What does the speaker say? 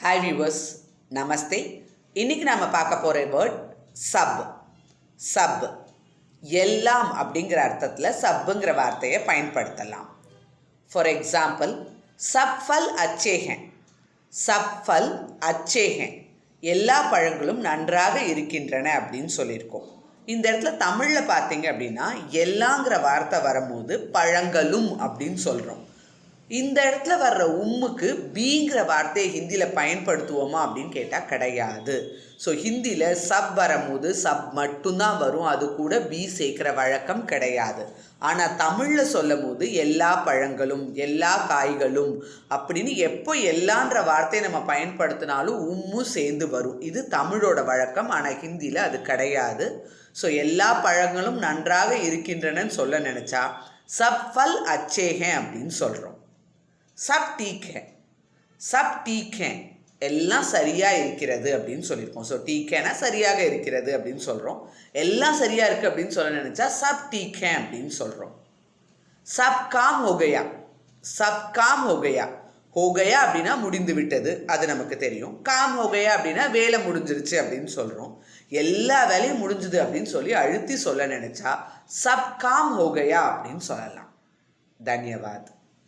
Hi viewers, நமஸ்தே. இன்றைக்கி நாம் பார்க்க போகிற வேர்ட் சப். சப் எல்லாம் அப்படிங்கிற அர்த்தத்தில் சப்புங்கிற வார்த்தையை பயன்படுத்தலாம். ஃபார் எக்ஸாம்பிள், சப் ஃபல் அச்சே ஹேன். சப் ஃபல் அச்சே ஹேன், எல்லா பழங்களும் நன்றாக இருக்கின்றன அப்படின்னு சொல்லியிருக்கோம். இந்த இடத்துல தமிழில் பார்த்தீங்க அப்படின்னா எல்லாங்கிற வார்த்தை வரும்போது பழங்களும் அப்படின்னு சொல்கிறோம். இந்த இடத்துல வர்ற உம்முக்கு பீங்கிற வார்த்தையை ஹிந்தியில் பயன்படுத்துவோமா அப்படின்னு கேட்டால் கிடையாது. ஸோ ஹிந்தியில் சப் வரும்போது சப் மட்டும்தான் வரும், அது கூட பி சேர்க்குற வழக்கம் கிடையாது. ஆனால் தமிழில் சொல்லும் போது எல்லா பழங்களும் எல்லா காய்களும் அப்படின்னு எப்போ எல்லான்ற வார்த்தையை நம்ம பயன்படுத்தினாலும் உம்மு சேர்ந்து வரும். இது தமிழோட வழக்கம், ஆனால் ஹிந்தியில் அது கிடையாது. ஸோ எல்லா பழங்களும் நன்றாக இருக்கின்றனன்னு சொல்ல நினச்சா சப் ஃபல் அச்சே ஹேன் அப்படின்னு சொல்கிறோம். சப் டீக் ஹே, சப் டீக் ஹே, எல்லாம் சரியாக இருக்கிறது அப்படின்னு சொல்லியிருக்கோம். ஸோ டீக்கேனா சரியாக இருக்கிறது அப்படின்னு சொல்கிறோம். எல்லாம் சரியாக இருக்குது அப்படின்னு சொல்ல நினச்சா சப் டீக் ஹே அப்படின்னு சொல்கிறோம். சப் காம் ஹோகையா, சப் காம் ஹோகையா. ஹோகையா அப்படின்னா முடிந்து விட்டது, அது நமக்கு தெரியும். காம் ஹோகையா அப்படின்னா வேலை முடிஞ்சிருச்சு அப்படின்னு சொல்கிறோம். எல்லா வேலையும் முடிஞ்சுது அப்படின்னு சொல்லி அழுத்தி சொல்ல நினச்சா சப் காம் ஹோகையா அப்படின்னு சொல்லலாம். தன்யவாத்.